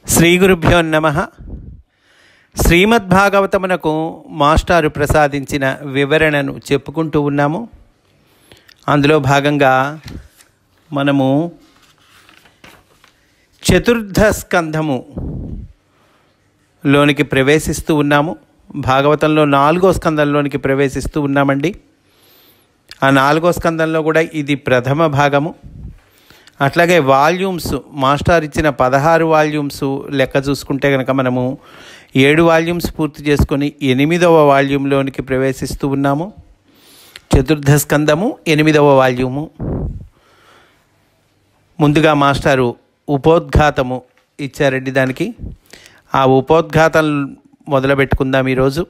శ్రీ గురుభ్యో నమః. శ్రీమద్భాగవతమునకు మాస్టారు ప్రసాదించిన వివరణను చెప్పుకుంటూ ఉన్నాము. అందులో భాగంగా మనము చతుర్థ స్కంధము లోనికి ప్రవేశిస్తూ ఉన్నాము. భాగవతంలో 4వ స్కందంలోనికి ప్రవేశిస్తూ ఉన్నామండి. ఆ 4వ స్కందంలో కూడా ఇది ప్రథమ భాగము. అట్లాగే వాల్యూమ్స్ మాస్టర్ ఇచ్చిన 16 వాల్యూమ్స్ లెక్క చూసుకుంటే కనుక మనము 7 వాల్యూమ్స్ పూర్తి చేసుకొని 8వ వాల్యూమ్లోనికి ప్రవేశిస్తూ ఉన్నాము. చతుర్థ స్కందము 8వ వాల్యూము. ముందుగా మాస్టారు ఉపోద్ఘాతము ఇచ్చారండి. దానికి ఆ ఉపోద్ఘాతం మొదలుపెట్టుకుందాం ఈరోజు.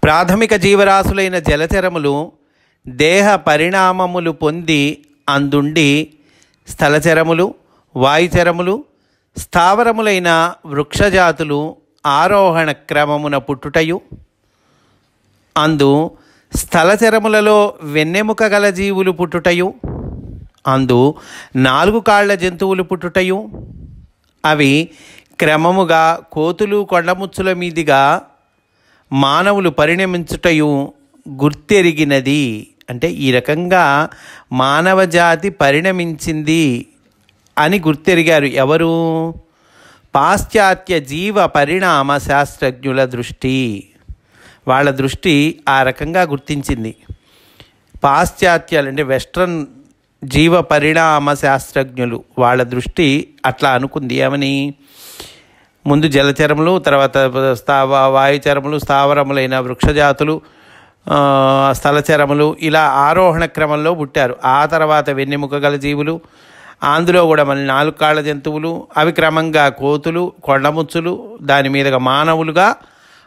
ప్రాథమిక జీవరాశులైన జలచరములు దేహ పరిణామములు పొంది అందుండి స్థలచరములు, వాయుచరములు, స్థావరములైన వృక్షజాతులు ఆరోహణ క్రమమున పుట్టుటయు, అందు స్థలచరములలో వెన్నెముక గల జీవులు పుట్టుటయు, అందు 4 కాళ్ల జంతువులు పుట్టుటయు, అవి క్రమముగా కోతులు కొండముచ్చుల మీదిగా మానవులు పరిణమించుటయు గుర్తెరిగినది. అంటే ఈ రకంగా మానవ జాతి పరిణమించింది అని గుర్తెరిగారు. ఎవరు? పాశ్చాత్య జీవ పరిణామ శాస్త్రజ్ఞుల దృష్టి. వాళ్ళ దృష్టి ఆ రకంగా గుర్తించింది. పాశ్చాత్యాలు అంటే వెస్ట్రన్ జీవ పరిణామ శాస్త్రజ్ఞులు వాళ్ళ దృష్టి అట్లా అనుకుంది. ఏమని? ముందు జలచరములు, తర్వాత వాయుచరములు, స్థావరములైన వృక్షజాతులు, స్థలచరములు ఇలా ఆరోహణ క్రమంలో పుట్టారు. ఆ తర్వాత వెన్నెముక గల జీవులు, అందులో కూడా మళ్ళీ 4 కాళ్ల జంతువులు, అవి క్రమంగా కోతులు, కొండముచ్చులు, దాని మీదుగా మానవులుగా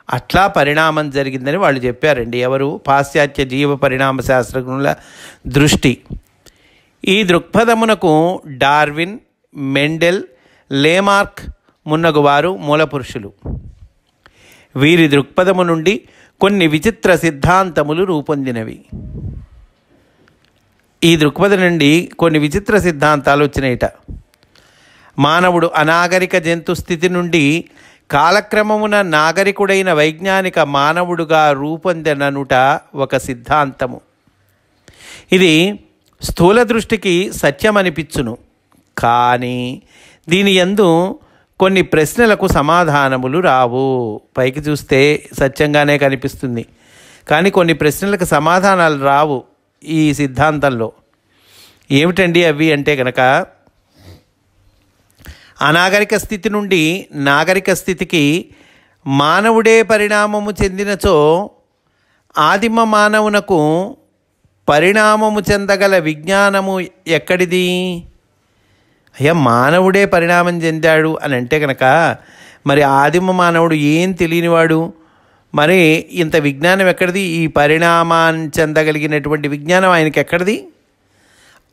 అట్లా పరిణామం జరిగిందని వాళ్ళు చెప్పారండి. ఎవరు? పాశ్చాత్య జీవ పరిణామ శాస్త్రజ్ఞుల దృష్టి. ఈ దృక్పథమునకు డార్విన్, మెండెల్, లేమార్క్ మున్నగు వారు మూలపురుషులు. వీరి దృక్పథము నుండి కొన్ని విచిత్ర సిద్ధాంతములు రూపొందినవి. ఈ దృక్పథం నుండి కొన్ని విచిత్ర సిద్ధాంతాలు వచ్చినాయిట. మానవుడు అనాగరిక జంతు స్థితి నుండి కాలక్రమమున నాగరికుడైన వైజ్ఞానిక మానవుడుగా రూపొందిననుట ఒక సిద్ధాంతము. ఇది స్థూల దృష్టికి సత్యమనిపించును. కానీ దీని యందు కొన్ని ప్రశ్నలకు సమాధానములు రావు. పైకి చూస్తే సత్యంగానే కనిపిస్తుంది, కానీ కొన్ని ప్రశ్నలకు సమాధానాలు రావు ఈ సిద్ధాంతంలో. ఏమిటండి అవి అంటే కనుక, అనాగరిక స్థితి నుండి నాగరిక స్థితికి మానవుడే పరిణామము చెందినచో ఆదిమ మానవునకు పరిణామము చెందగల విజ్ఞానము ఎక్కడిది? అయ్యా, మానవుడే పరిణామం చెందాడు అని అంటే కనుక మరి ఆదిమ మానవుడు ఏం తెలియనివాడు, మరి ఇంత విజ్ఞానం ఎక్కడిది? ఈ పరిణామాన్ని చెందగలిగినటువంటి విజ్ఞానం ఆయనకి ఎక్కడిది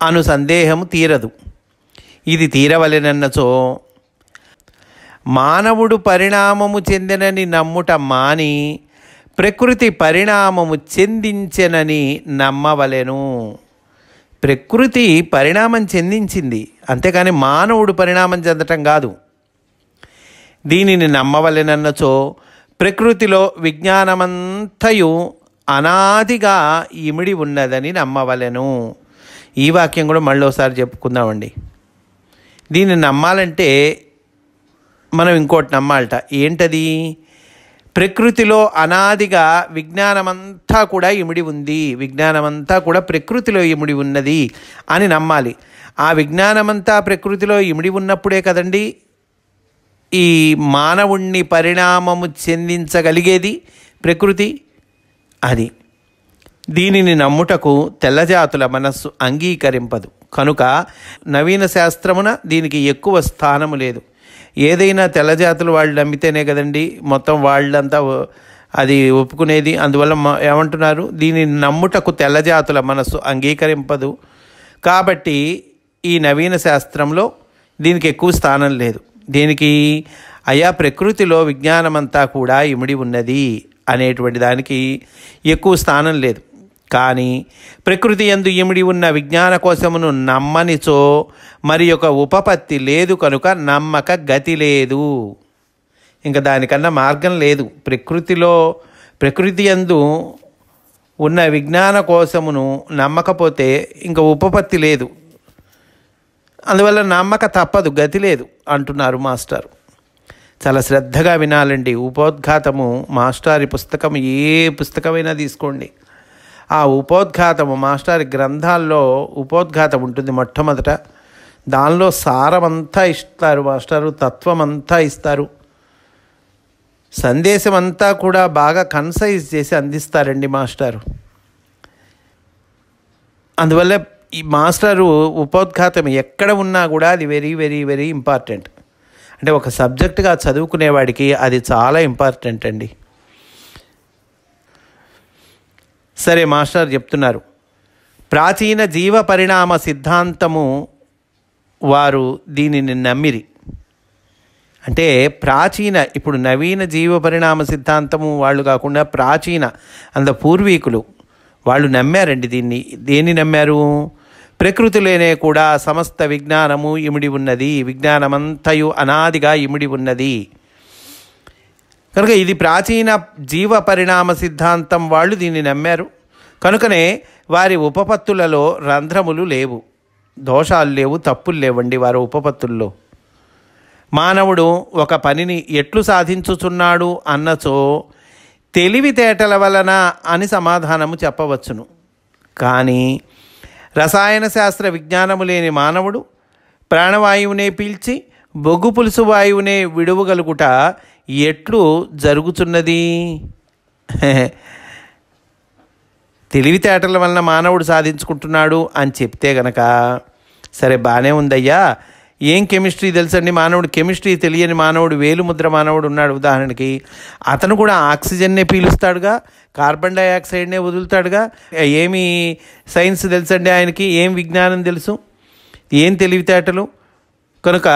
అను సందేహము తీరదు. ఇది తీరవలెనన్నచో మానవుడు పరిణామము చెందినని నమ్ముట మాని ప్రకృతి పరిణామము చెందించెనని నమ్మవలెను. ప్రకృతి పరిణామం చెందించింది, అంతేకాని మానవుడు పరిణామం చెందటం కాదు. దీనిని నమ్మవలెనన్నచో ప్రకృతిలో విజ్ఞానమంతయు అనాదిగా ఇమిడి ఉన్నదని నమ్మవలెను. ఈ వాక్యం కూడా మళ్ళీసారి చెప్పుకుందామండి. దీన్ని నమ్మాలంటే మనం ఇంకోటి నమ్మాలట. ఏంటది? ప్రకృతిలో అనాదిగా విజ్ఞానమంతా కూడా ఇమిడి ఉంది, విజ్ఞానమంతా కూడా ప్రకృతిలో ఇమిడి ఉన్నది అని నమ్మాలి. ఆ విజ్ఞానమంతా ప్రకృతిలో ఇమిడి ఉన్నప్పుడే కదండి ఈ మానవుణ్ణి పరిణామము చెందించగలిగేది ప్రకృతి. అది దీనిని నమ్ముటకు తెల్లజాతుల మనస్సు అంగీకరింపదు. కనుక నవీన శాస్త్రమున దీనికి ఎక్కువ స్థానము లేదు. ఏదైనా తెల్లజాతులు వాళ్ళు నమ్మితేనే కదండి మొత్తం వాళ్ళంతా అది ఒప్పుకునేది. అందువల్ల ఏమంటున్నారు? దీనిని నమ్ముటకు తెల్లజాతుల మనస్సు అంగీకరింపదు. కాబట్టి ఈ నవీన శాస్త్రంలో దీనికి ఎక్కువ స్థానం లేదు. దీనికి అయా ప్రకృతిలో విజ్ఞానమంతా కూడా ఇమిడి ఉన్నది అనేటువంటి దానికి ఎక్కువ స్థానం లేదు. కానీ ప్రకృతి యందు ఇమిడి ఉన్న విజ్ఞాన కోశమును నమ్మనిచో మరి ఒక ఉపపత్తి లేదు కనుక నమ్మక గతి లేదు. ఇంకా దానికన్నా మార్గం లేదు. ప్రకృతి యందు ఉన్న విజ్ఞాన కోశమును నమ్మకపోతే ఇంకా ఉపపత్తి లేదు, అందువల్ల నమ్మక తప్పదు, గతి లేదు అంటున్నారు మాస్టర్. చాలా శ్రద్ధగా వినాలండి. ఉపోద్ఘాతము మాస్టారి పుస్తకం, ఏ పుస్తకమైనా తీసుకోండి, ఆ ఉపోద్ఘాతము మాస్టారి గ్రంథాల్లో ఉపోద్ఘాతం ఉంటుంది మొట్టమొదట. దానిలో సారమంతా ఇస్తారు మాస్టారు, తత్వం అంతా ఇస్తారు, సందేశం అంతా కూడా బాగా కన్సైజ్ చేసి అందిస్తారండి మాస్టారు. అందువల్ల ఈ మాస్టరు ఉపోద్ఘాతం ఎక్కడ ఉన్నా కూడా అది వెరీ వెరీ వెరీ ఇంపార్టెంట్. అంటే ఒక సబ్జెక్టుగా చదువుకునేవాడికి అది చాలా ఇంపార్టెంట్ అండి. సరే, మాస్టర్ చెప్తున్నారు, ప్రాచీన జీవ పరిణామ సిద్ధాంతము వారు దీనిని నమ్మిరి. అంటే ప్రాచీన, ఇప్పుడు నవీన జీవ పరిణామ సిద్ధాంతము వాళ్ళు కాకుండా ప్రాచీన పూర్వీకులు వాళ్ళు నమ్మారండి దీన్ని. దేన్ని నమ్మారు? ప్రకృతిలోనే కూడా సమస్త విజ్ఞానము ఇమిడి ఉన్నది, విజ్ఞానమంతయు అనాదిగా ఇమిడి ఉన్నది కనుక ఇది ప్రాచీన జీవ పరిణామ సిద్ధాంతం వాళ్ళు దీన్ని నమ్మారు. కనుకనే వారి ఉపపత్తులలో రంధ్రములు లేవు, దోషాలు లేవు, తప్పులు లేవండి వారి ఉపపత్తుల్లో. మానవుడు ఒక పనిని ఎట్లు సాధించుచున్నాడు అన్నచో తెలివితేటల వలన అని సమాధానము చెప్పవచ్చును. కానీ రసాయన శాస్త్ర విజ్ఞానము లేని మానవుడు ప్రాణవాయువునే పీల్చి బొగ్గు పులుసు వాయువునే విడువగలుగుట ఎట్లు జరుగుతున్నది? తెలివితేటల వలన మానవుడు సాధించుకుంటున్నాడు అని చెప్తే గనక సరే బాగానే ఉందయ్యా, ఏం కెమిస్ట్రీ తెలుసండి మానవుడు, కెమిస్ట్రీ తెలియని మానవుడు, వేలుముద్ర మానవుడు ఉన్నాడు ఉదాహరణకి, అతను కూడా ఆక్సిజన్నే పీలుస్తాడుగా, కార్బన్ డైఆక్సైడ్నే వదులుతాడుగా, ఏమి సైన్స్ తెలుసండి ఆయనకి, ఏం విజ్ఞానం తెలుసు, ఏం తెలివితేటలు. కనుక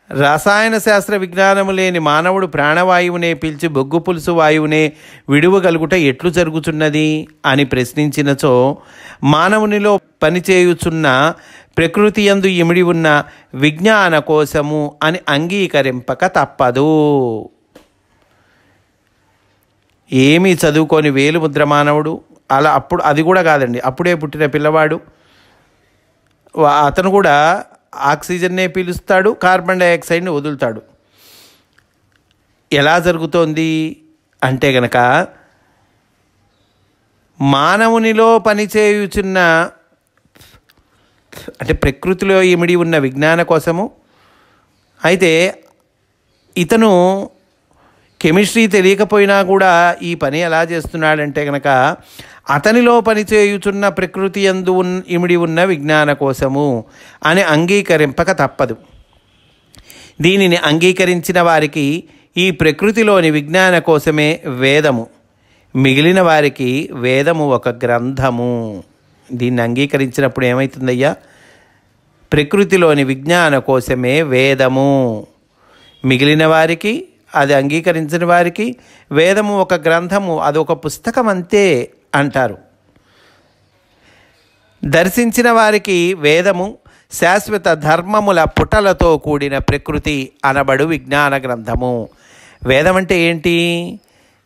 రసాయన శాస్త్ర విజ్ఞానము లేని మానవుడు ప్రాణవాయువునే పీల్చి బొగ్గు పులుసు వాయువునే విడువగలుగుట ఎట్లు జరుగుతున్నది అని ప్రశ్నించినచో మానవునిలో పనిచేయుచున్న ప్రకృతి యందు ఇమిడి ఉన్న విజ్ఞాన కోశము అని అంగీకరింపక తప్పదు. ఏమీ చదువుకొని వేలుముద్ర మానవుడు అలా, అప్పుడు అది కూడా కాదండి, అప్పుడే పుట్టిన పిల్లవాడు అతను కూడా ఆక్సిజన్నే పీలుస్తాడు, కార్బన్ డైఆక్సైడ్ని వదులుతాడు. ఎలా జరుగుతోంది అంటే గనక మానవునిలో పనిచేయుచున్న, అంటే ప్రకృతిలో ఇమిడి ఉన్న విజ్ఞాన కోసము. అయితే ఇతను కెమిస్ట్రీ తెలియకపోయినా కూడా ఈ పని ఎలా చేస్తున్నాడంటే కనుక అతనిలో పనిచేయుచున్న ప్రకృతి యందు ఇమిడి ఉన్న విజ్ఞాన కోసము అని అంగీకరింపక తప్పదు. దీనిని అంగీకరించిన వారికి ఈ ప్రకృతిలోని విజ్ఞాన కోసమే వేదము, మిగిలిన వారికి వేదము ఒక గ్రంథము. దీన్ని అంగీకరించినప్పుడు ఏమవుతుందయ్యా? ప్రకృతిలోని విజ్ఞాన కోసమే వేదము, మిగిలిన వారికి, అది అంగీకరించిన వారికి వేదము ఒక గ్రంథము, అదొక పుస్తకం అంతే అంటారు. దర్శించిన వారికి వేదము శాశ్వత ధర్మముల పుటలతో కూడిన ప్రకృతి అనబడు విజ్ఞాన గ్రంథము. వేదం అంటే ఏంటి?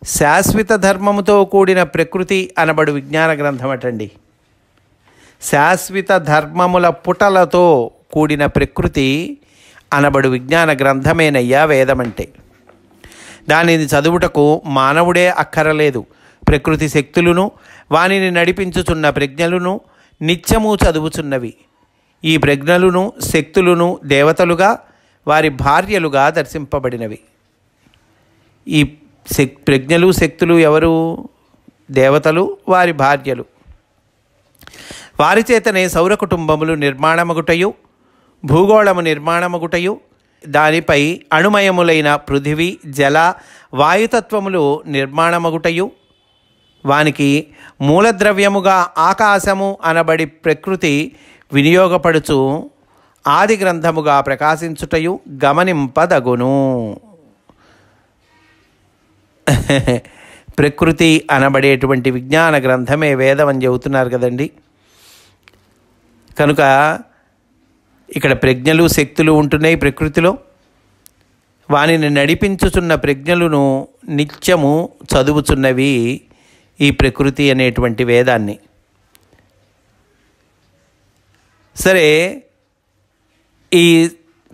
శాశ్వత ధర్మముతో కూడిన ప్రకృతి అనబడు విజ్ఞాన గ్రంథం అటండి. శాశ్వత ధర్మముల పుటలతో కూడిన ప్రకృతి అనబడు విజ్ఞాన గ్రంథమేనయ్యా వేదమంటే. దానిని చదువుటకు మానవుడే అక్కరలేదు. ప్రకృతి శక్తులను, వానిని నడిపించుచున్న ప్రజ్ఞలను నిత్యము చదువుచున్నవి. ఈ ప్రజ్ఞలను, శక్తులను దేవతలుగా, వారి భార్యలుగా దర్శింపబడినవి. ఈ ప్రజ్ఞలు, శక్తులు ఎవరు? దేవతలు, వారి భార్యలు. వారి చేతనే సౌర కుటుంబములు నిర్మాణమగుటయు, భూగోళము నిర్మాణమగుటయు, దానిపై అణుమయములైన పృథివీ, జల, వాయుతత్వములు నిర్మాణమగుటయు, వానికి మూలద్రవ్యముగా ఆకాశము అనబడి ప్రకృతి వినియోగపడుచు ఆది గ్రంథముగా ప్రకాశించుటయు గమనింపదగును. ప్రకృతి అనబడేటువంటి విజ్ఞాన గ్రంథమే వేదం అని చెబుతున్నారు కదండి. కనుక ఇక్కడ ప్రజ్ఞలు శక్తులు ఉంటున్నాయి ప్రకృతిలో. వానిని నడిపించుచున్న ప్రజ్ఞలను నిత్యము చదువుచున్నవి ఈ ప్రకృతి అనేటువంటి వేదాన్ని. సరే, ఈ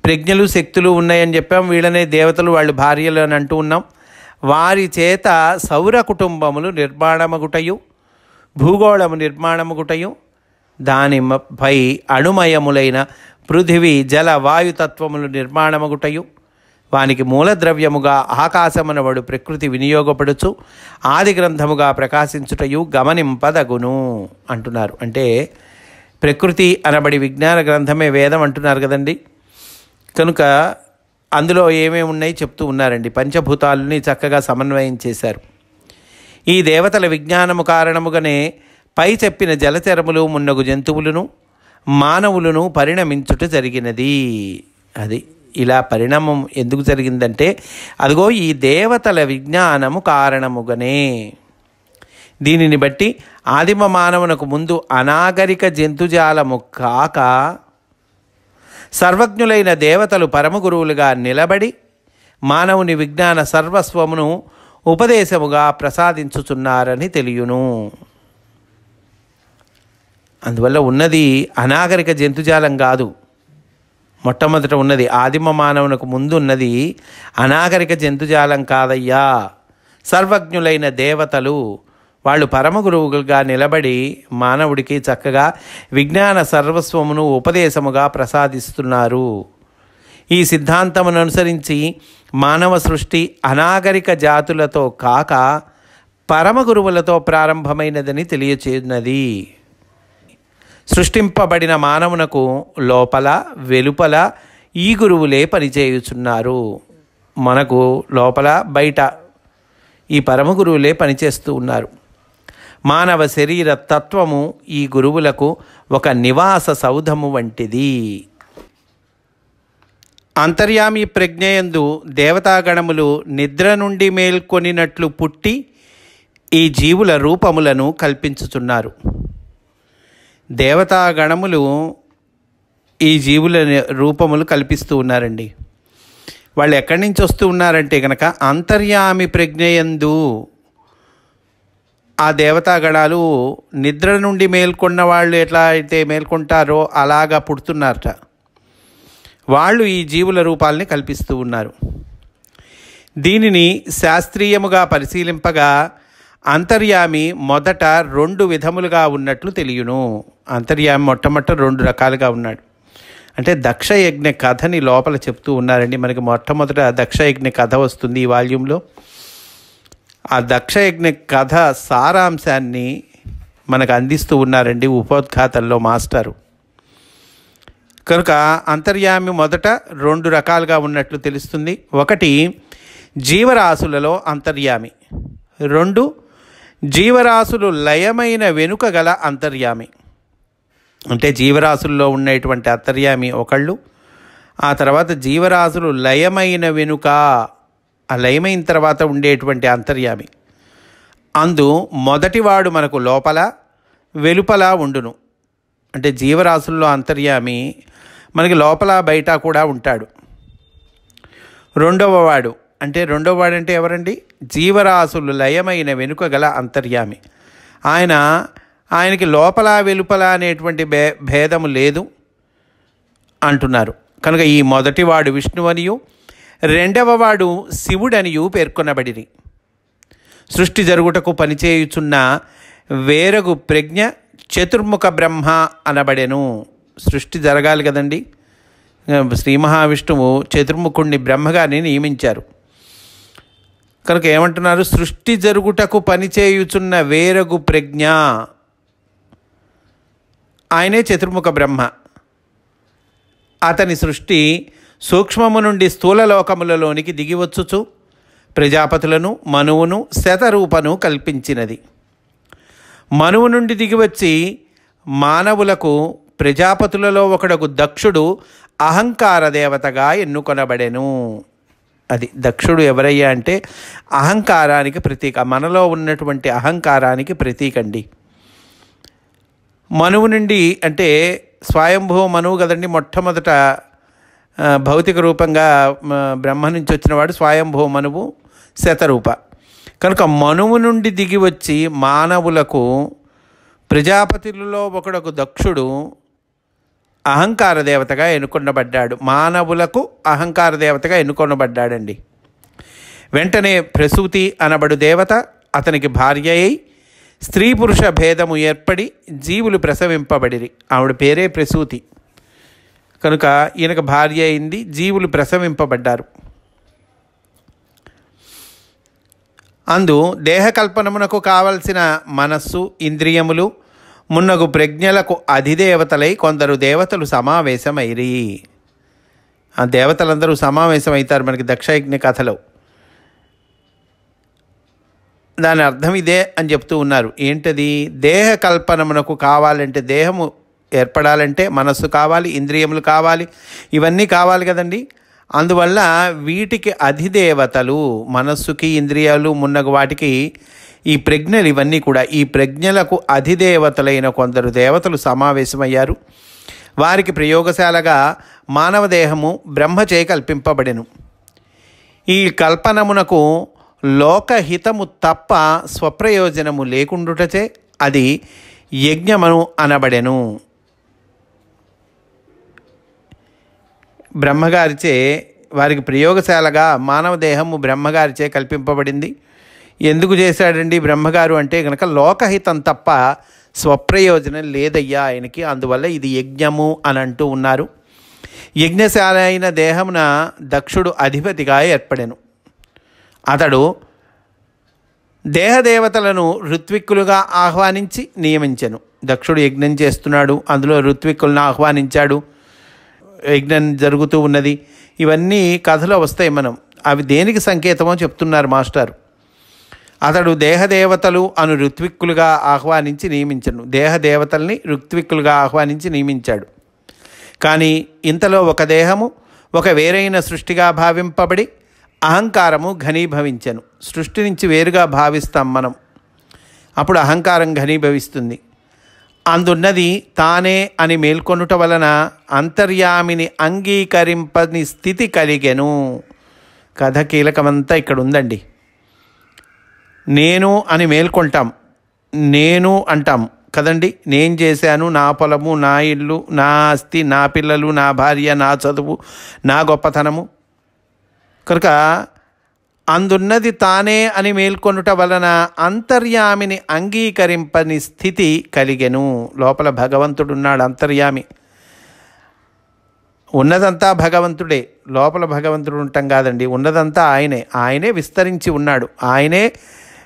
ప్రజ్ఞలు శక్తులు ఉన్నాయని చెప్పాం. వీళ్ళనే దేవతలు, వాళ్ళు భార్యలు అని అంటూ ఉన్నాం. వారి చేత సౌర కుటుంబములు నిర్మాణమగుటయు, భూగోళము నిర్మాణమగుటయు, దానిపై అణుమయములైన పృథివీ జల వాయుతత్వములు నిర్మాణమగుటయు, వానికి మూలద్రవ్యముగా ఆకాశమనబడు ప్రకృతి వినియోగపడుచు ఆది గ్రంథముగా ప్రకాశించుటయు గమనింపదగును అంటున్నారు. అంటే ప్రకృతి అనబడి విజ్ఞాన గ్రంథమే వేదం అంటున్నారు కదండి. కనుక అందులో ఏమేమి ఉన్నాయి చెప్తూ ఉన్నారండి. పంచభూతాలని చక్కగా సమన్వయం చేశారు. ఈ దేవతల విజ్ఞానము కారణముగానే పై చెప్పిన జలచరములు మున్నగు జంతువులను మానవులను పరిణమించుట జరిగినది. అది ఇలా పరిణామం ఎందుకు జరిగిందంటే అదిగో ఈ దేవతల విజ్ఞానము కారణముగానే. దీనిని బట్టి ఆదిమ మానవునకు ముందు అనాగరిక జంతుజాలము కాక సర్వజ్ఞులైన దేవతలు పరమగురువులుగా నిలబడి మానవుని విజ్ఞాన సర్వస్వమును ఉపదేశముగా ప్రసాదించుచున్నారని తెలియను. అందువల్ల ఉన్నది అనాగరిక జంతుజాలం కాదు. మొట్టమొదట ఉన్నది ఆదిమ మానవునకు ముందు ఉన్నది అనాగరిక జంతుజాలం కాదయ్యా. సర్వజ్ఞులైన దేవతలు వాళ్ళు పరమగురువులుగా నిలబడి మానవుడికి చక్కగా విజ్ఞాన సర్వస్వమును ఉపదేశముగా ప్రసాదిస్తున్నారు. ఈ సిద్ధాంతమును అనుసరించి మానవ సృష్టి అనాగరిక జాతులతో కాక పరమగురువులతో ప్రారంభమైనదని తెలియచేయున్నది. సృష్టింపబడిన మానవునకు లోపల వెలుపల ఈ గురువులే పనిచేయుచున్నారు. మనకు లోపల బయట ఈ పరమగురువులే పనిచేస్తూ ఉన్నారు. మానవ శరీర తత్వము ఈ గురువులకు ఒక నివాస సౌధము వంటిది. అంతర్యామి ప్రజ్ఞయందు దేవతాగణములు నిద్ర నుండి మేల్కొనినట్లు పుట్టి ఈ జీవుల రూపములను కల్పించుచున్నారు. దేవతాగణములు ఈ జీవుల రూపములు కల్పిస్తూ ఉన్నారండి. వాళ్ళు ఎక్కడి నుంచి వస్తూ ఉన్నారంటే కనుక అంతర్యామి ప్రజ్ఞయందు ఆ దేవతాగణాలు నిద్ర నుండి మేల్కొన్న వాళ్ళు ఎట్లా అయితే మేల్కొంటారో అలాగా పుడుతున్నారట. వాళ్ళు ఈ జీవుల రూపాలని కల్పిస్తూ ఉన్నారు. దీనిని శాస్త్రీయముగా పరిశీలింపగా అంతర్యామి మొదట 2 విధములుగా ఉన్నట్లు తెలియను. అంతర్యామి మొట్టమొదట 2 రకాలుగా ఉన్నాడు. అంటే దక్షయజ్ఞ కథని లోపల చెప్తూ ఉన్నారండి. మనకి మొట్టమొదట దక్షయజ్ఞ కథ వస్తుంది ఈ వాల్యూంలో. ఆ దక్షయజ్ఞ కథ సారాంశాన్ని మనకు అందిస్తూ ఉన్నారండి ఉపోద్ఘాతంలో మాస్టారు. కనుక అంతర్యామి మొదట 2 రకాలుగా ఉన్నట్లు తెలుస్తుంది. ఒకటి జీవరాశులలో అంతర్యామి, 2 జీవరాశులు లయమైన వెనుక గల అంతర్యామి. అంటే జీవరాశుల్లో ఉండేటువంటి అంతర్యామి ఒకళ్ళు, ఆ తర్వాత జీవరాశులు లయమైన వెనుక, ఆ లయమైన తర్వాత ఉండేటువంటి అంతర్యామి. అందు మొదటివాడు మనకు లోపల వెలుపల ఉండును. అంటే జీవరాశుల్లో అంతర్యామి మనకి లోపల బయట కూడా ఉంటాడు. రెండవ వాడు అంటే ఎవరండి? జీవరాశులు లయమైన వెనుక గల అంతర్యామి. ఆయనకి లోపల వెలుపల అనేటువంటి భేదము లేదు అంటున్నారు. కనుక ఈ మొదటివాడు విష్ణువనియు, రెండవ వాడు శివుడనియు పేర్కొనబడిరి. సృష్టి జరుగుటకు పనిచేయుచున్న వేరగు ప్రజ్ఞ చతుర్ముఖ బ్రహ్మ అనబడెను. సృష్టి జరగాలి కదండి. శ్రీ మహావిష్ణువు చతుర్ముఖుణ్ణి బ్రహ్మగారిని నియమించారు. కనుక ఏమంటున్నారు? సృష్టి జరుగుటకు పనిచేయుచున్న వేరగు ప్రజ్ఞ, ఆయనే చతుర్ముఖ బ్రహ్మ. అతని సృష్టి సూక్ష్మము నుండి స్థూల లోకములలోనికి దిగివచ్చుచు ప్రజాపతులను, మనువును, శతరూపను కల్పించినది. మనువు నుండి దిగివచ్చి మానవులకు ప్రజాపతులలో ఒకడకు దక్షుడు అహంకార దేవతగా ఎన్నుకొనబడెను. అది దక్షుడు ఎవరయ్యా అంటే అహంకారానికి ప్రతీక, మనలో ఉన్నటువంటి అహంకారానికి ప్రతీక అండి. మనువు నుండి అంటే స్వయంభూ మనువు కదండి, మొట్టమొదట భౌతిక రూపంగా బ్రహ్మ నుంచి వచ్చినవాడు స్వయంభూ మనువు శతరూప. కనుక మనువు నుండి దిగి వచ్చి మానవులకు ప్రజాపతులలో ఒకడొక దక్షుడు అహంకార దేవతగా ఎన్నుకొనబడ్డాడు. మానవులకు అహంకార దేవతగా ఎన్నుకొనబడ్డాడండి. వెంటనే ప్రసూతి అనబడు దేవత అతనికి భార్య అయి స్త్రీ పురుష భేదము ఏర్పడి జీవులు ప్రసవింపబడిరి. ఆవిడ పేరే ప్రసూతి. కనుక ఈయనకు భార్య అయింది, జీవులు ప్రసవింపబడ్డారు. అందు దేహకల్పనమునకు కావలసిన మనస్సు, ఇంద్రియములు మున్నగు ప్రజ్ఞలకు అధిదేవతలై కొందరు దేవతలు సమావేశమైరి. ఆ దేవతలందరూ సమావేశమవుతారు మనకి దక్షయజ్ఞ కథలో. దాని అర్థం ఇదే అని చెప్తూ ఉన్నారు. ఏంటది? దేహ కల్పనమునకు కావాలంటే, దేహము ఏర్పడాలంటే మనస్సు కావాలి, ఇంద్రియములు కావాలి, ఇవన్నీ కావాలి కదండి. అందువల్ల వీటికి అధిదేవతలు, మనస్సుకి ఇంద్రియాలు మున్నగు వాటికి ఈ ప్రజ్ఞలు, ఇవన్నీ కూడా ఈ ప్రజ్ఞలకు అధిదేవతలైన కొందరు దేవతలు సమావేశమయ్యారు. వారికి ప్రయోగశాలగా మానవ దేహము బ్రహ్మచే కల్పింపబడెను. ఈ కల్పనమునకు లోకహితము తప్ప స్వప్రయోజనము లేకుండుటచే అది యజ్ఞమను అనబడెను. బ్రహ్మగారిచే వారికి ప్రయోగశాలగా మానవ దేహము బ్రహ్మగారిచే కల్పింపబడింది. ఎందుకు చేశాడండి బ్రహ్మగారు అంటే కనుక లోకహితం తప్ప స్వప్రయోజనం లేదయ్యా ఆయనకి, అందువల్ల ఇది యజ్ఞము అని అంటూ ఉన్నారు. యజ్ఞశాల అయిన దేహమున దక్షుడు అధిపతిగా ఏర్పడెను. అతడు దేహదేవతలను ఋత్విక్కులుగా ఆహ్వానించి నియమించెను. దక్షుడు యజ్ఞం చేస్తున్నాడు, అందులో ఋత్విక్కులను ఆహ్వానించాడు, యజ్ఞం జరుగుతూ ఉన్నది. ఇవన్నీ కథలో వస్తాయి. మనం అవి దేనికి సంకేతమో చెప్తున్నారు మాస్టారు. అతడు దేహదేవతలు అను ఋత్విక్కులుగా ఆహ్వానించి నియమించను. దేహదేవతల్ని ఋత్విక్కులుగా ఆహ్వానించి నియమించాడు. కానీ ఇంతలో ఒక దేహము ఒక వేరైన సృష్టిగా భావింపబడి అహంకారము ఘనీభవించెను. సృష్టి నుంచి వేరుగా భావిస్తాం మనం, అప్పుడు అహంకారం ఘనీభవిస్తుంది. అందున్నది తానే అని మేల్కొనుట వలన అంతర్యామిని అంగీకరింపని స్థితి కలిగెను. కథ కీలకమంతా ఇక్కడ ఉందండి. నేను అని మేల్కొంటాం, నేను అంటాం కదండి. నేను చేశాను, నా పొలము, నా ఇల్లు, నా ఆస్తి, నా పిల్లలు, నా భార్య, నా చదువు, నా గొప్పతనము. కనుక అందున్నది తానే అని మేల్కొనుట వలన అంతర్యామిని అంగీకరింపని స్థితి కలిగెను. లోపల భగవంతుడున్నాడు, అంతర్యామి. ఉన్నదంతా భగవంతుడే, లోపల భగవంతుడు ఉంటాం కాదండి. ఉన్నదంతా ఆయనే విస్తరించి ఉన్నాడు. ఆయనే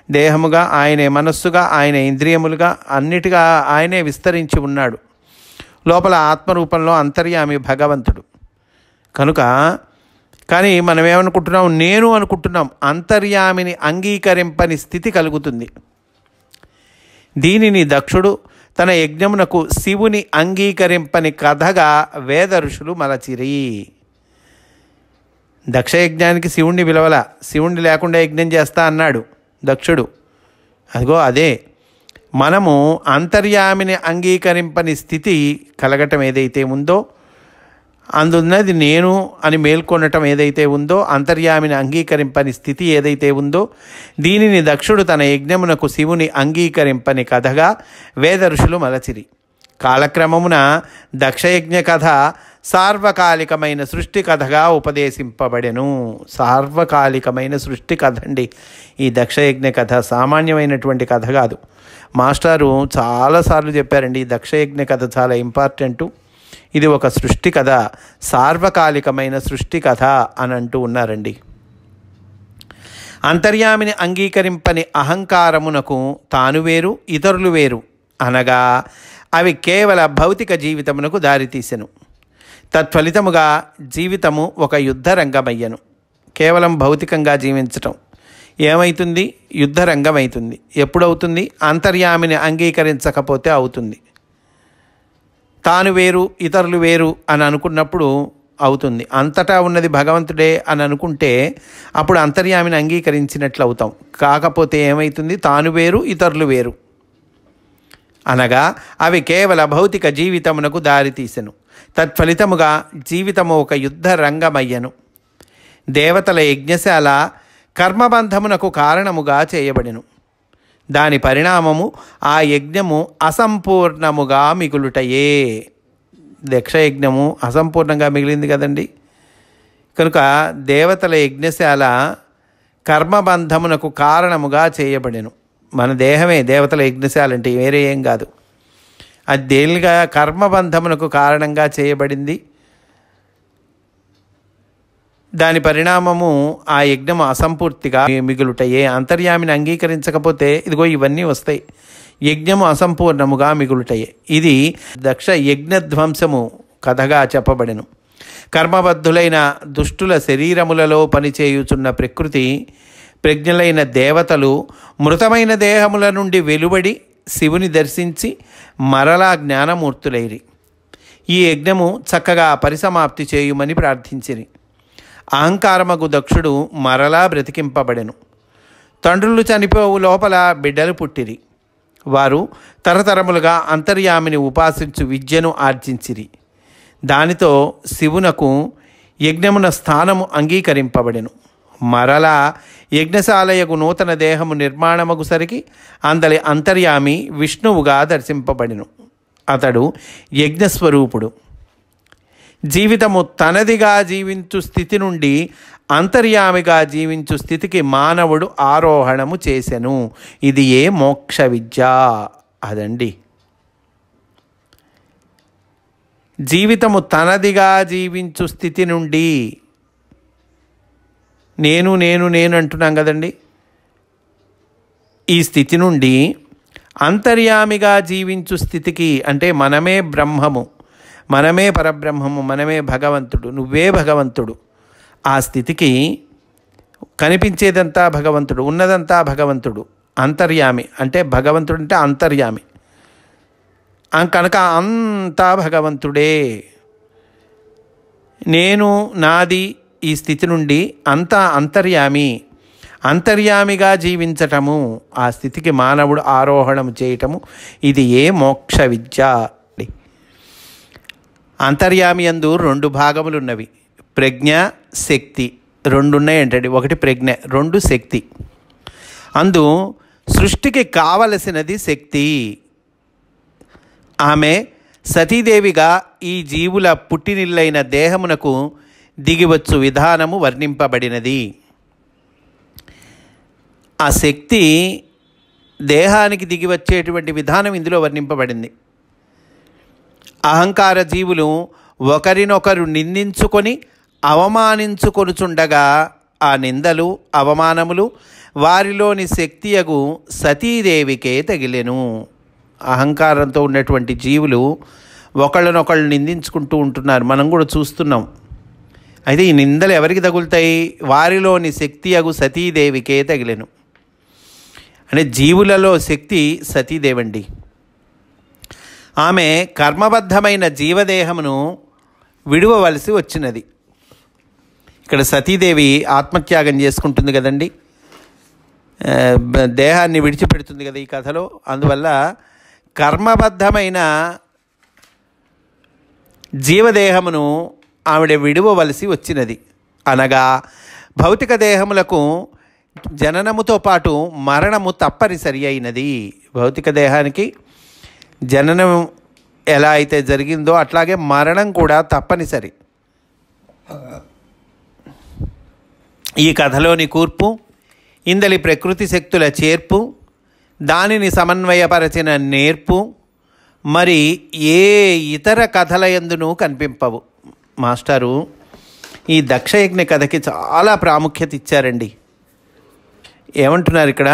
దేహముగా, ఆయనే మనస్సుగా, ఆయనే ఇంద్రియములుగా, అన్నిటిగా ఆయనే విస్తరించి ఉన్నాడు. లోపల ఆత్మరూపంలో అంతర్యామి భగవంతుడు. కనుక కానీ మనం ఏమనుకుంటున్నాం? నేను అనుకుంటున్నాం. అంతర్యామిని అంగీకరింపని స్థితి కలుగుతుంది. దీనిని దక్షుడు తన యజ్ఞమునకు శివుని అంగీకరింపని కథగా వేద ఋషులు మలచిరి. దక్షయజ్ఞానికి శివుణ్ణి పిలవల, శివుణ్ణి లేకుండా యజ్ఞం చేస్తా అన్నాడు దక్షుడు. అదిగో అదే మనము అంతర్యామిని అంగీకరింపని స్థితి కలగటం ఏదైతే ఉందో, అందున్నది నేను అని మేల్కొనటం ఏదైతే ఉందో, అంతర్యామిని అంగీకరింపని స్థితి ఏదైతే ఉందో, దీనిని దక్షుడు తన యజ్ఞమునకు శివుని అంగీకరింపని కథగా వేద ఋషులు మలచిరి. కాలక్రమమున దక్షయజ్ఞ కథ సార్వకాలికమైన సృష్టి కథగా ఉపదేశింపబడెను. సార్వకాలికమైన సృష్టి కథ అండి ఈ దక్షయజ్ఞ కథ. సామాన్యమైనటువంటి కథ కాదు. మాస్టారు చాలాసార్లు చెప్పారండి, ఈ దక్షయజ్ఞ కథ చాలా ఇంపార్టెంటు, ఇది ఒక సృష్టి కథ, సార్వకాలికమైన సృష్టి కథ అని అంటూ ఉన్నారండి. అంతర్యామిని అంగీకరింపని అహంకారమునకు తాను వేరు, ఇతరులు వేరు అనగా అవి కేవల భౌతిక జీవితమునకు దారితీసెను. తత్ఫలితముగా జీవితము ఒక యుద్ధ రంగమయ్యను. కేవలం భౌతికంగా జీవించటం ఏమవుతుంది? యుద్ధ రంగం అవుతుంది. ఎప్పుడవుతుంది? అంతర్యామిని అంగీకరించకపోతే అవుతుంది. తాను వేరు, ఇతరులు వేరు అని అనుకున్నప్పుడు అవుతుంది. అంతటా ఉన్నది భగవంతుడే అని అనుకుంటే అప్పుడు అంతర్యామిని అంగీకరించినట్లు అవుతాం. కాకపోతే ఏమవుతుంది, తాను వేరు ఇతరులు వేరు అనగా అవి కేవల భౌతిక జీవితమునకు దారితీసెను. తత్ఫలితముగా జీవితము ఒక యుద్ధ రంగమయ్యను. దేవతల యజ్ఞశాల కర్మబంధమునకు కారణముగా చేయబడెను. దాని పరిణామము ఆ యజ్ఞము అసంపూర్ణముగా మిగులుటయే. దక్షయజ్ఞము అసంపూర్ణంగా మిగిలింది కదండి. కనుక దేవతల యజ్ఞశాల కర్మబంధమునకు కారణముగా చేయబడెను. మన దేహమే దేవతల యజ్ఞశాల అంటే వేరే ఏం కాదు. అది దేనిగా కర్మబంధమునకు కారణంగా చేయబడింది. దాని పరిణామము ఆ యజ్ఞము అసంపూర్తిగా మిగులుటయే. అంతర్యామిని అంగీకరించకపోతే ఇదిగో ఇవన్నీ వస్తాయి. యజ్ఞము అసంపూర్ణముగా మిగులుటయే. ఇది దక్ష యజ్ఞధ్వంసము కథగా చెప్పబడెను. కర్మబద్ధులైన దుష్టుల శరీరములలో పనిచేయుచున్న ప్రకృతి ప్రజ్ఞలైన దేవతలు మృతమైన దేహముల నుండి వెలువడి శివుని దర్శించి మరలా జ్ఞానమూర్తులైరి. ఈ యజ్ఞము చక్కగా పరిసమాప్తి చేయుమని ప్రార్థించిరి. అహంకారమగు దక్షుడు మరలా బ్రతికింపబడెను. తండ్రులు చనిపోవు లోపల బిడ్డలు పుట్టిరి. వారు తరతరములుగా అంతర్యామిని ఉపాసించు విద్యను ఆర్జించిరి. దానితో శివునకు యజ్ఞమున స్థానము అంగీకరింపబడెను. మరలా యజ్ఞశాలయకు నూతన దేహము నిర్మాణమగుసరికి అందలి అంతర్యామి విష్ణువుగా దర్శింపబడెను. అతడు యజ్ఞస్వరూపుడు. జీవితము తనదిగా జీవించు స్థితి నుండి అంతర్యామిగా జీవించు స్థితికి మానవుడు ఆరోహణము చేసెను. ఇది ఏ మోక్ష విద్య అదండి. జీవితము తనదిగా జీవించు స్థితి నుండి, నేను నేను నేను అంటున్నాం కదండి, ఈ స్థితి నుండి అంతర్యామిగా జీవించు స్థితికి, అంటే మనమే బ్రహ్మము, మనమే పరబ్రహ్మము, మనమే భగవంతుడు, నువ్వే భగవంతుడు, ఆ స్థితికి కనిపించేదంతా భగవంతుడు, ఉన్నదంతా భగవంతుడు, అంతర్యామి అంటే భగవంతుడు అంటే అంతర్యామి కనుక అంతా భగవంతుడే. నేను నాది ఈ స్థితి నుండి అంతా అంతర్యామిగా జీవించటము, ఆ స్థితికి మానవుడు ఆరోహణం చేయటము, ఇది ఏ మోక్ష విద్య. అంతర్యామి యందు 2 భాగములున్నవి. ప్రజ్ఞ, శక్తి 2 ఉన్నాయంటండి. 1 ప్రజ్ఞ, 2 శక్తి. అందు సృష్టికి కావలసినది శక్తి. ఆమె సతీదేవిగా ఈ జీవుల పుట్టినిల్లైన దేహమునకు దిగివచ్చు విధానము వర్ణింపబడినది. ఆ శక్తి దేహానికి దిగివచ్చేటువంటి విధానం ఇందులో వర్ణింపబడింది. అహంకార జీవులు ఒకరినొకరు నిందించుకొని అవమానించుకొనుచుండగా ఆ నిందలు అవమానములు వారిలోని శక్తియగు సతీదేవికే తగిలెను. అహంకారంతో ఉన్నటువంటి జీవులు ఒకళ్ళనొకళ్ళు నిందించుకుంటూ ఉంటున్నారు, మనం కూడా చూస్తున్నాం. అయితే ఈ నిందలు ఎవరికి తగులుతాయి? వారిలోని శక్తియగు సతీదేవికే తగిలెను. అంటే జీవులలో శక్తి సతీదేవండి. ఆమె కర్మబద్ధమైన జీవదేహమును విడువవలసి వచ్చినది. ఇక్కడ సతీదేవి ఆత్మత్యాగం చేసుకుంటుంది కదండి, దేహాన్ని విడిచిపెడుతుంది కదా ఈ కథలో. అందువల్ల కర్మబద్ధమైన జీవదేహమును ఆవిడ విడువవలసి వచ్చినది. అనగా భౌతిక దేహములకు జననముతో పాటు మరణము తప్పనిసరి అయినది. భౌతిక దేహానికి జననం ఎలా అయితే జరిగిందో అట్లాగే మరణం కూడా తప్పనిసరి. ఈ కథలోని కూర్పు, ఇందలి ప్రకృతి శక్తుల చేర్పు, దానిని సమన్వయపరచిన నేర్పు మరి ఏ ఇతర కథల యందునూ కనిపింపవు. మాస్టారు ఈ దక్షయజ్ఞ కథకి చాలా ప్రాముఖ్యత ఇచ్చారండి. ఏమంటున్నారు ఇక్కడ?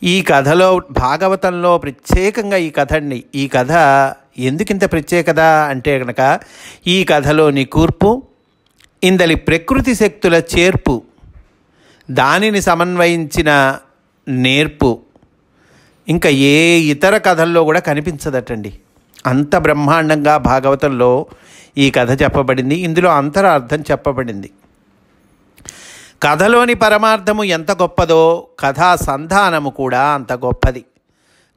ఈ కథలో భాగవతంలో ప్రత్యేకంగా ఈ కథ అండి. ఈ కథ ఎందుకింత ప్రత్యేకత అంటే కనుక ఈ కథలోని కూర్పు, ఇందలి ప్రకృతి శక్తుల చేర్పు, దానిని సమన్వయించిన నేర్పు ఇంకా ఏ ఇతర కథల్లో కూడా కనిపించదటండి. అంత బ్రహ్మాండంగా భాగవతంలో ఈ కథ చెప్పబడింది. ఇందులో అంతరార్థం చెప్పబడింది. కథలోని పరమార్థము ఎంత గొప్పదో కథా సంధానము కూడా అంత గొప్పది.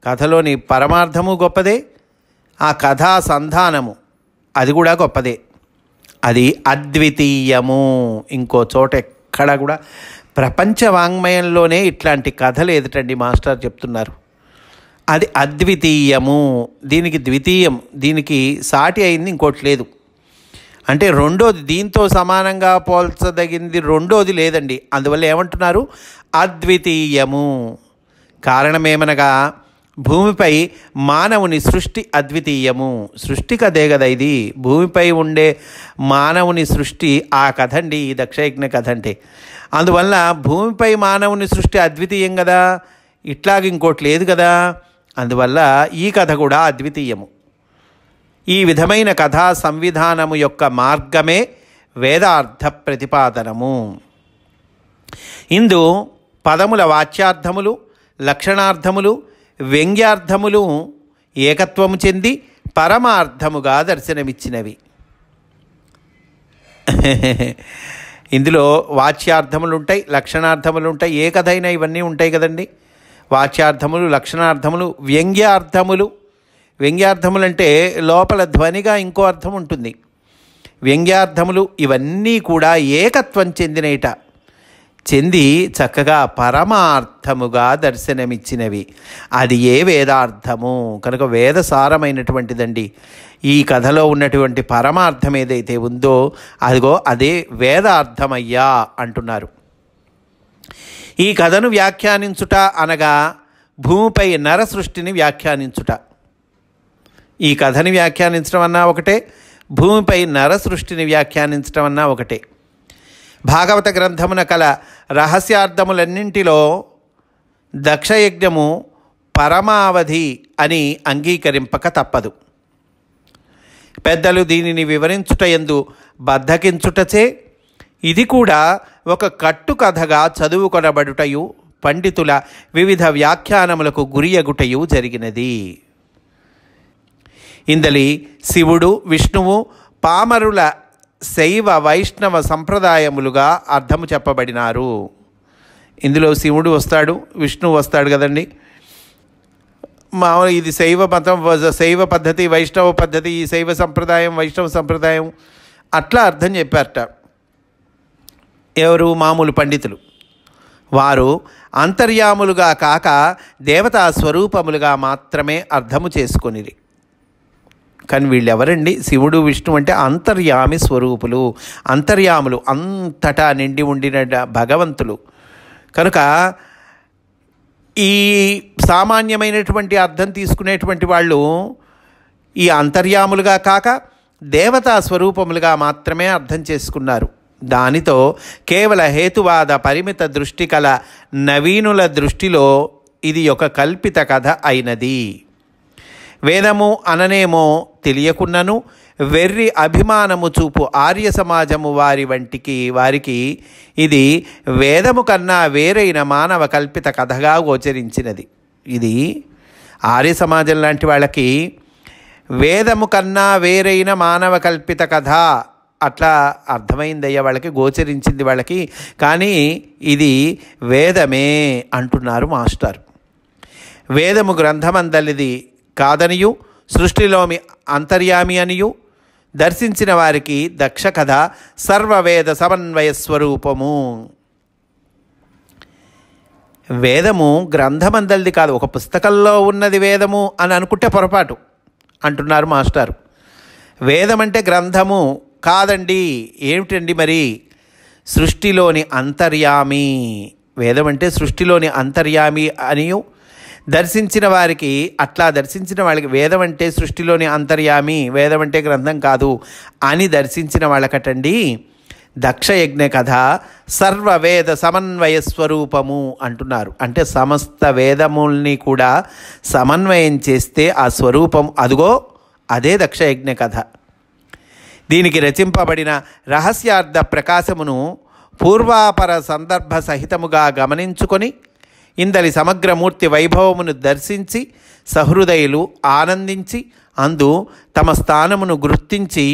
కథలోని పరమార్థము గొప్పదే, ఆ కథా సంధానము అది కూడా గొప్పదే. అది అద్వితీయము. ఇంకో చోట ఎక్కడ కూడా ప్రపంచ వాంగ్మయంలోనే ఇట్లాంటి కథ లేదటండి మాస్టర్ చెప్తున్నారు. అది అద్వితీయము. దీనికి ద్వితీయం, దీనికి సాటి అయింది ఇంకోటి లేదు. అంటే రెండోది, దీంతో సమానంగా పోల్చదగింది రెండోది లేదండి. అందువల్ల ఏమంటున్నారు? అద్వితీయము. కారణమేమనగా భూమిపై మానవుని సృష్టి అద్వితీయము. సృష్టి కథే కదా ఇది. భూమిపై ఉండే మానవుని సృష్టి ఆ కథ అండి, ఈ దక్షయజ్ఞ కథ అంటే. అందువల్ల భూమిపై మానవుని సృష్టి అద్వితీయం కదా, ఇట్లాగ ఇంకోటి లేదు కదా. అందువల్ల ఈ కథ కూడా అద్వితీయము. ఈ విధమైన కథా సంవిధానము యొక్క మార్గమే వేదార్థ ప్రతిపాదనము. ఇందు పదముల వాచ్యార్థములు, లక్షణార్థములు, వ్యంగ్యార్థములు ఏకత్వము చెంది పరమార్థముగా దర్శనమిచ్చినవి. ఇందులో వాచ్యార్థములు ఉంటాయి, లక్షణార్థములు ఉంటాయి. ఏ కథ అయినా ఇవన్నీ ఉంటాయి కదండి. వాచ్యార్థములు, లక్షణార్థములు, వ్యంగ్యార్థములు. వ్యంగ్యార్థములు అంటే లోపల ధ్వనిగా ఇంకో అర్థం ఉంటుంది. వ్యంగ్యార్థములు ఇవన్నీ కూడా ఏకత్వం చెంది చక్కగా పరమార్థముగా దర్శనమిచ్చినవి. అది ఏ వేదార్థము కనుక వేదసారమైనటువంటిదండి. ఈ కథలో ఉన్నటువంటి పరమార్థం ఏదైతే ఉందో అదిగో అదే వేదార్థమయ్యా అంటున్నారు. ఈ కథను వ్యాఖ్యానించుట అనగా భూమిపై నర సృష్టిని వ్యాఖ్యానించుట. ఈ కథని వ్యాఖ్యానించడం అన్నా ఒకటే, భూమిపై నర సృష్టిని వ్యాఖ్యానించడం అన్నా ఒకటే. భాగవత గ్రంథమున కల రహస్యార్థములన్నింటిలో దక్షయజ్ఞము పరమావధి అని అంగీకరింపక తప్పదు. పెద్దలు దీనిని వివరించుటయందు బద్ధకించుటచే ఇది కూడా ఒక కట్టుకథగా చదువుకొనబడుటయు పండితుల వివిధ వ్యాఖ్యానములకు గురియగుటయు జరిగినది. ఇందలి శివుడు, విష్ణువు పామరుల శైవ వైష్ణవ సంప్రదాయములుగా అర్థము చెప్పబడినారు. ఇందులో శివుడు వస్తాడు, విష్ణువు వస్తాడు కదండి. మామూలు ఇది శైవ మతం, శైవ పద్ధతి, వైష్ణవ పద్ధతి, ఈ శైవ సంప్రదాయం, వైష్ణవ సంప్రదాయం అట్లా అర్థం చెప్పారట ఎవరు? మామూలు పండితులు. వారు అంతర్యాములుగా కాక దేవతా స్వరూపములుగా మాత్రమే అర్థము చేసుకొనిరి. కానీ వీళ్ళు ఎవరండి? శివుడు, విష్ణు అంటే అంతర్యామి స్వరూపులు, అంతర్యాములు, అంతటా నిండి ఉండిన భగవంతులు. కనుక ఈ సామాన్యమైనటువంటి అర్థం తీసుకునేటువంటి వాళ్ళు ఈ అంతర్యాములుగా కాక దేవతా స్వరూపములుగా మాత్రమే అర్థం చేసుకున్నారు. దానితో కేవల హేతువాద పరిమిత దృష్టి కల నవీనుల దృష్టిలో ఇది ఒక కల్పిత కథ అయినది. వేదము అననేమో తెలియకున్నను వెర్రి అభిమానము చూపు ఆర్య సమాజము వారికి ఇది వేదము కన్నా వేరైన మానవ కల్పిత కథగా గోచరించినది. ఇది ఆర్య సమాజం లాంటి వాళ్ళకి వేదము కన్నా వేరైన మానవ కల్పిత కథ అట్లా అర్థమైందయ్యా, వాళ్ళకి గోచరించింది వాళ్ళకి. కానీ ఇది వేదమే అంటున్నారు మాస్టర్. వేదము గ్రంథమందలిది కాదనియు సృష్టిలోని అంతర్యామి అనియు దర్శించిన వారికి దక్ష కథ సర్వవేద సమన్వయ స్వరూపము. వేదము గ్రంథమందలిది కాదు, ఒక పుస్తకంలో ఉన్నది వేదము అని అనుకుంటే పొరపాటు అంటున్నారు మాస్టారు. వేదం అంటే గ్రంథము కాదండి. ఏమిటండి మరి? సృష్టిలోని అంతర్యామి. వేదం అంటే సృష్టిలోని అంతర్యామి అనియు దర్శించిన వారికి, అట్లా దర్శించిన వాళ్ళకి వేదం అంటే సృష్టిలోని అంతర్యామి, వేదం అంటే గ్రంథం కాదు అని దర్శించిన వాళ్ళకటండి దక్షయజ్ఞ కథ సర్వవేద సమన్వయ స్వరూపము అంటున్నారు. అంటే సమస్త వేదముల్ని కూడా సమన్వయం చేస్తే ఆ స్వరూపం అదుగో అదే దక్షయజ్ఞ కథ. దీనికి రచింపబడిన రహస్యార్థ ప్రకాశమును పూర్వాపర సందర్భ సహితముగా గమనించుకొని ఇందలి సమగ్రమూర్తి వైభవమును దర్శించి సహృదయులు ఆనందించి అందు తమ స్థానమును గుర్తించి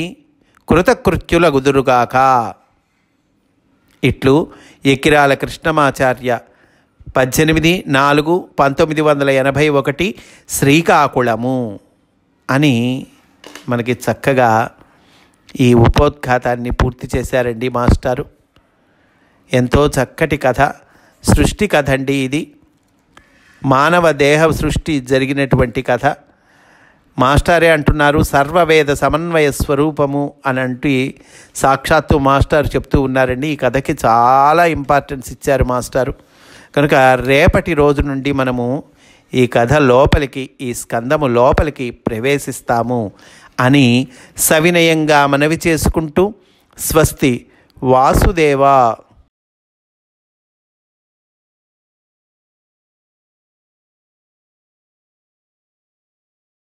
కృతకృత్యులగుదురుగాక. ఇట్లు ఎకిరాల కృష్ణమాచార్య 18/4/1981 శ్రీకాకుళము అని మనకి చక్కగా ఈ ఉపోద్ఘాతాన్ని పూర్తి చేశారండి మాస్టారు. ఎంతో చక్కటి కథ, సృష్టి కథ అండి ఇది. మానవ దేహ సృష్టి జరిగినటువంటి కథ. మాస్టారే అంటున్నారు సర్వవేద సమన్వయ స్వరూపము అని అంటూ సాక్షాత్తు మాస్టర్ చెప్తూ ఉన్నారండి. ఈ కథకి చాలా ఇంపార్టెన్స్ ఇచ్చారు మాస్టారు. కనుక రేపటి రోజు నుండి మనము ఈ కథ లోపలికి, ఈ స్కందము లోపలికి ప్రవేశిస్తాము అని సవినయంగా మనవి చేసుకుంటూ స్వస్తి. వాసుదేవ.